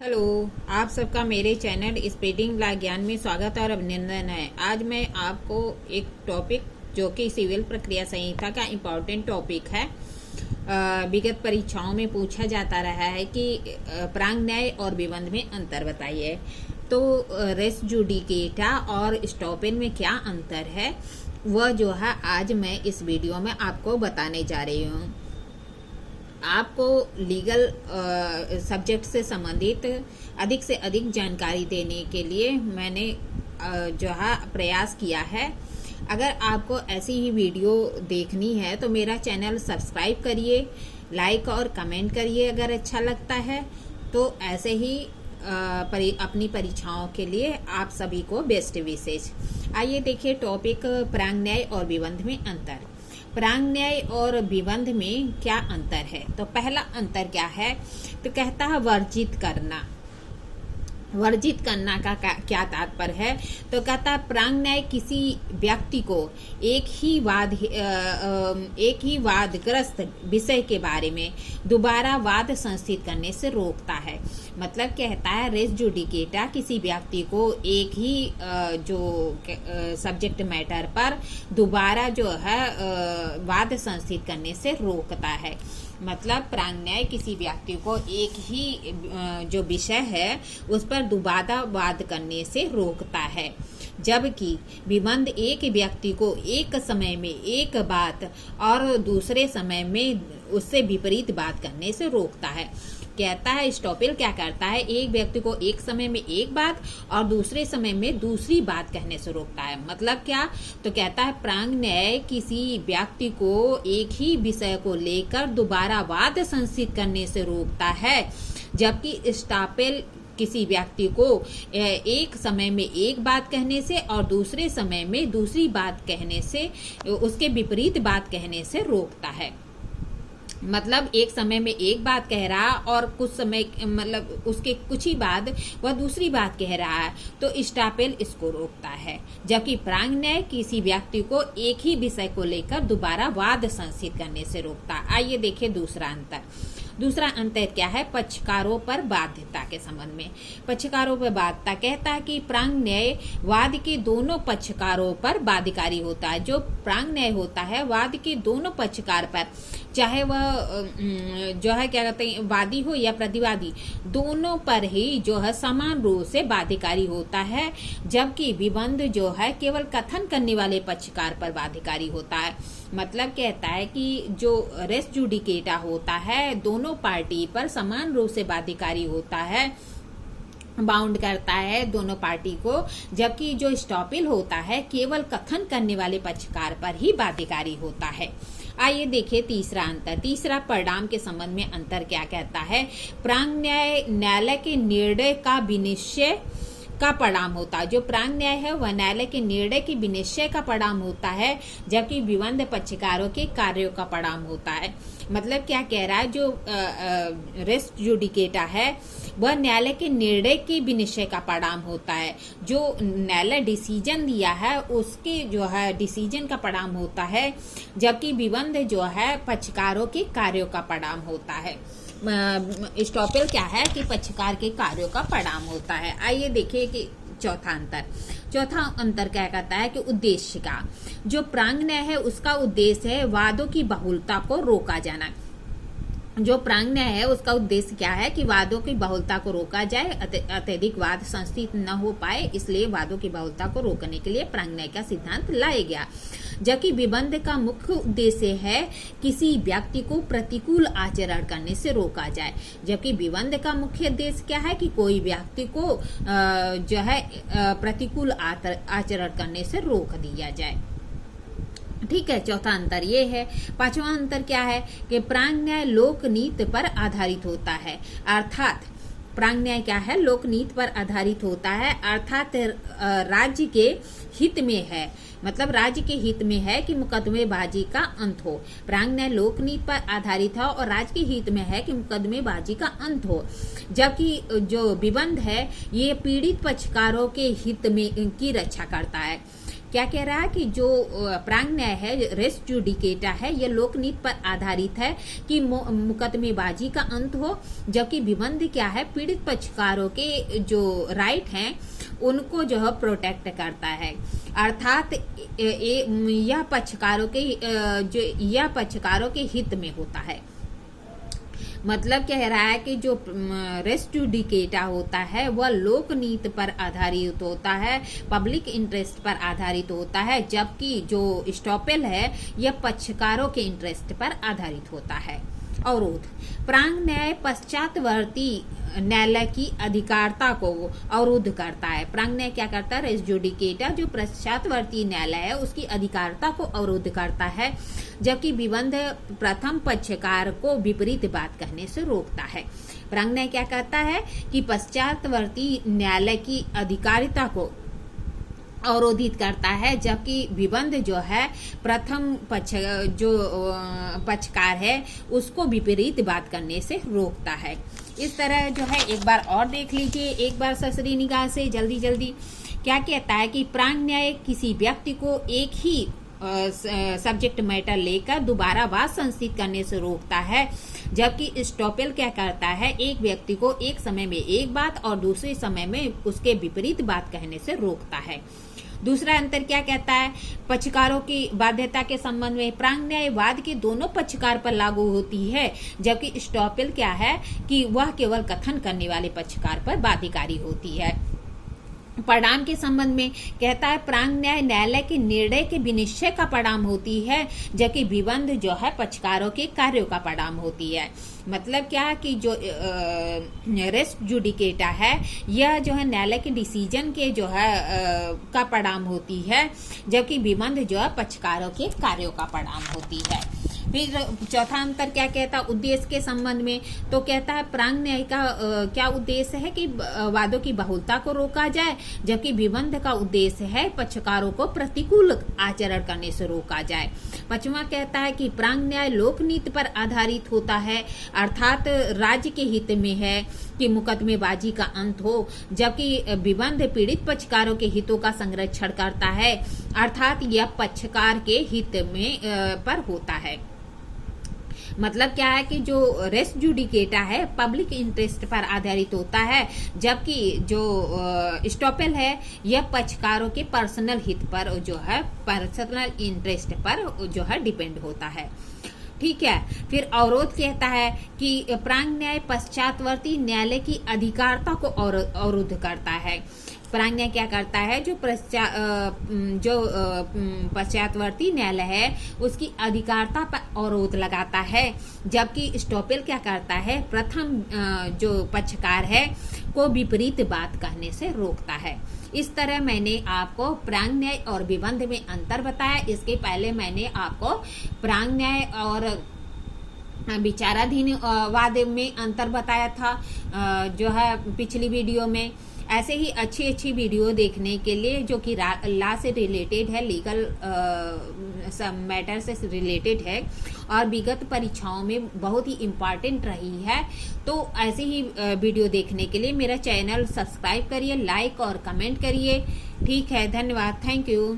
Hello. आप सबका मेरे चैनल स्पीडिंग ला ज्ञान में स्वागत और अभिनंदन है। आज मैं आपको एक टॉपिक जो कि सिविल प्रक्रिया संहिता का इम्पोर्टेंट टॉपिक है, विगत परीक्षाओं में पूछा जाता रहा है कि प्रांग न्याय और विबंध में अंतर बताइए। तो रेस जुडिकेटा और स्टॉपेन में क्या अंतर है वह जो है आज मैं इस वीडियो में आपको बताने जा रही हूँ। आपको लीगल सब्जेक्ट से संबंधित अधिक से अधिक जानकारी देने के लिए मैंने जो है प्रयास किया है। अगर आपको ऐसी ही वीडियो देखनी है तो मेरा चैनल सब्सक्राइब करिए, लाइक और कमेंट करिए अगर अच्छा लगता है तो। ऐसे ही अपनी परीक्षाओं के लिए आप सभी को बेस्ट विशेष। आइए देखिए टॉपिक प्रांग न्याय और विबंध में अंतर। प्रांग न्याय और विबंध में क्या अंतर है? तो पहला अंतर क्या है? तो कहता है वर्जित करना। वर्जित करना का क्या तात्पर्य है? तो कहता है प्रांग न्याय किसी व्यक्ति को एक ही वादग्रस्त विषय के बारे में दोबारा वाद संस्थित करने से रोकता है। मतलब कहता है रेस जुडिकेटा किसी व्यक्ति को एक ही जो सब्जेक्ट मैटर पर दोबारा जो है वाद संस्थित करने से रोकता है। मतलब प्रांग न्याय किसी व्यक्ति को एक ही जो विषय है उस पर दोबारा वाद करने से रोकता है, जबकि विबंध एक व्यक्ति को एक समय में एक बात और दूसरे समय में उससे विपरीत बात करने से रोकता है। कहता है स्टॉपेल क्या करता है, एक व्यक्ति को एक समय में एक बात और दूसरे समय में दूसरी बात कहने से रोकता है। मतलब क्या? तो कहता है प्रांग न्याय किसी व्यक्ति को एक ही विषय को लेकर दोबारा वाद संस्थित करने से रोकता है, जबकि स्टॉपेल किसी व्यक्ति को एक समय में एक बात कहने से और दूसरे समय में दूसरी बात कहने से, उसके विपरीत बात कहने से रोकता है। मतलब एक समय में एक बात कह रहा और कुछ समय मतलब उसके कुछ ही बाद वह दूसरी बात कह रहा है तो स्टॉपेल इसको रोकता है, जबकि प्रांग न्याय किसी व्यक्ति को एक ही विषय को लेकर दोबारा वाद संस्थित करने से रोकता। आइए देखिए दूसरा अंतर। दूसरा अंतर क्या है? पक्षकारों पर बाध्यता के संबंध में। पक्षकारों पर बाध्यता कहता है कि प्रांग न्याय वाद के दोनों पक्षकारों पर बाध्यकारी होता है। जो प्रांग न्याय होता है वाद के दोनों पक्षकार पर, चाहे वह जो है क्या कहते हैं वादी हो या प्रतिवादी, दोनों पर ही जो है समान रूप से बाध्यकारी होता है, जबकि विबंध जो है केवल कथन करने वाले पक्षकार पर बाध्यकारी होता है। मतलब कहता है कि जो रेस जुडिकेटा होता है दोनों पार्टी पर समान रूप से बाध्यकारी होता है, बाउंड करता है दोनों पार्टी को, जबकि जो स्टॉपेल होता है केवल कथन करने वाले पक्षकार पर ही बाध्यकारी होता है। आइए देखिए तीसरा अंतर। तीसरा परिणाम के संबंध में अंतर क्या कहता है? प्रांग न्याय न्यायालय के निर्णय का विनिश्चय का परिणाम होता है। जो प्रांग न्याय है वह न्यायालय के निर्णय के विनिश्चय का परिणाम होता है, जबकि विबंध पक्षकारों के कार्यों का परिणाम होता है। मतलब क्या कह रहा है? जो रेस जुडिकेटा है वह न्यायालय के निर्णय के विनिश्चय का परिणाम होता है। जो न्यायालय डिसीजन दिया है उसके जो है डिसीजन का परिणाम होता है, जबकि विबंध जो है पक्षकारों के कार्यों का परिणाम होता है। स्टॉपेल क्या है कि पक्षकार के कार्यों का परिणाम होता है। आइए देखिए कि चौथा अंतर। चौथा अंतर क्या कहता है कि उद्देश्य का। जो प्रांग न्याय है उसका उद्देश्य है वादों की बहुलता को रोका जाना। जो प्रांग न्याय है उसका उद्देश्य क्या है कि वादों की बहुलता को रोका जाए, अत्यधिक वाद संस्थित न हो पाए, इसलिए वादों की बहुलता को रोकने के लिए प्रांग न्याय का सिद्धांत लाया गया। जबकि विबंध का मुख्य उद्देश्य है किसी व्यक्ति को प्रतिकूल आचरण करने से रोका जाए। जबकि विबंध का मुख्य उद्देश्य क्या है कि कोई व्यक्ति को जो है प्रतिकूल आचरण करने से रोक दिया जाए। ठीक है, चौथा अंतर ये है। पांचवा अंतर क्या है कि प्रांग न्याय लोकनीति पर आधारित होता है। अर्थात प्रांग न्याय क्या है? लोकनीति पर आधारित होता है, अर्थात राज्य के हित में है। मतलब राज्य के हित में है कि मुकदमेबाजी का अंत हो। प्रांग न्याय लोकनीति पर आधारित है और राज्य के हित में है कि मुकदमेबाजी का अंत हो, जबकि जो विबंध है ये पीड़ित पक्षकारों के हित में की रक्षा करता है। क्या कह रहा है कि जो प्रांग न्याय है, रेस जुडिकेटा है, यह लोकनीति पर आधारित है कि मुकदमेबाजी का अंत हो, जबकि विबंध क्या है, पीड़ित पक्षकारों के जो राइट हैं उनको जो है प्रोटेक्ट करता है। अर्थात यह पक्षकारों के हित में होता है। मतलब कह रहा है कि जो रेस जुडिकेटा होता है वह लोकनीति पर आधारित होता है, पब्लिक इंटरेस्ट पर आधारित होता है, जबकि जो स्टॉपेल है यह पक्षकारों के इंटरेस्ट पर आधारित होता है। अवरोध, प्रांग न्याय पश्चातवर्ती न्यायालय की अधिकारता को अवरुद्ध करता है। प्रांग न्याय क्या करता है, रेस जुडिकेटा जो पश्चातवर्ती न्यायालय है उसकी अधिकारता को अवरुद्ध करता है, जबकि विबंध प्रथम पक्षकार को विपरीत बात कहने से रोकता है। प्रांग न्याय क्या कहता है कि पश्चातवर्ती न्यायालय की अधिकारिता को अवरोधित करता है, जबकि विबंध जो है प्रथम पक्षकार है उसको विपरीत बात करने से रोकता है। इस तरह जो है एक बार और देख लीजिए, एक बार ससरी निगाह से जल्दी जल्दी। क्या कहता है कि प्रांग न्याय किसी व्यक्ति को एक ही सब्जेक्ट मैटर लेकर दोबारा वाद संस्थित करने से रोकता है, जबकि स्टॉपेल क्या करता है, एक व्यक्ति को एक समय में एक बात और दूसरे समय में उसके विपरीत बात कहने से रोकता है। दूसरा अंतर क्या कहता है, पक्षकारों की बाध्यता के संबंध में प्रांग न्याय वाद के दोनों पक्षकार पर लागू होती है, जबकि स्टॉपेल क्या है कि वह केवल कथन करने वाले पक्षकार पर बाध्यकारी होती है। परिणाम के संबंध में कहता है प्रांग न्याय न्यायालय के निर्णय के विनिश्चय का परिणाम होती है, जबकि विबंध जो है पक्षकारों के कार्यों का परिणाम होती है। मतलब क्या कि जो रेस जुडिकेटा है यह जो है न्यायालय के डिसीजन के जो है का परिणाम होती है, जबकि विबंध जो है पक्षकारों के कार्यों का परिणाम होती है। फिर चौथा अंतर क्या कहता है, उद्देश्य के संबंध में, तो कहता है प्रांग न्याय का क्या उद्देश्य है कि वादों की बहुलता को रोका जाए, जबकि विबंध का उद्देश्य है पक्षकारों को प्रतिकूल आचरण करने से रोका जाए। पांचवा कहता है कि प्रांग न्याय लोकनीति पर आधारित होता है, अर्थात राज्य के हित में है कि मुकदमेबाजी का अंत हो, जबकि विबंध पीड़ित पक्षकारों के हितों का संरक्षण करता है, अर्थात यह पक्षकार के हित में पर होता है। मतलब क्या है कि जो रेस जुडिकेटा है पब्लिक इंटरेस्ट पर आधारित होता है, जबकि जो स्टॉपेल है यह पक्षकारों के पर्सनल हित पर जो है, पर्सनल इंटरेस्ट पर जो है डिपेंड होता है। ठीक है। फिर अवरोध कहता है कि प्रांग न्याय पश्चातवर्ती न्यायालय की अधिकारता को अवरुद्ध करता है। प्रांग न्याय क्या करता है, जो पश्चातवर्ती न्यायालय है उसकी अधिकारता पर अवरोध लगाता है, जबकि स्टॉपेल क्या करता है, प्रथम जो पक्षकार है को विपरीत बात कहने से रोकता है। इस तरह मैंने आपको प्रांग न्याय और विबंध में अंतर बताया। इसके पहले मैंने आपको प्रांग न्याय और विचाराधीन वाद में अंतर बताया था जो है पिछली वीडियो में। ऐसे ही अच्छी वीडियो देखने के लिए जो कि लॉ से रिलेटेड है, लीगल मैटर से रिलेटेड है और विगत परीक्षाओं में बहुत ही इम्पॉर्टेंट रही है, तो ऐसे ही वीडियो देखने के लिए मेरा चैनल सब्सक्राइब करिए, लाइक और कमेंट करिए। ठीक है, धन्यवाद, थैंक यू।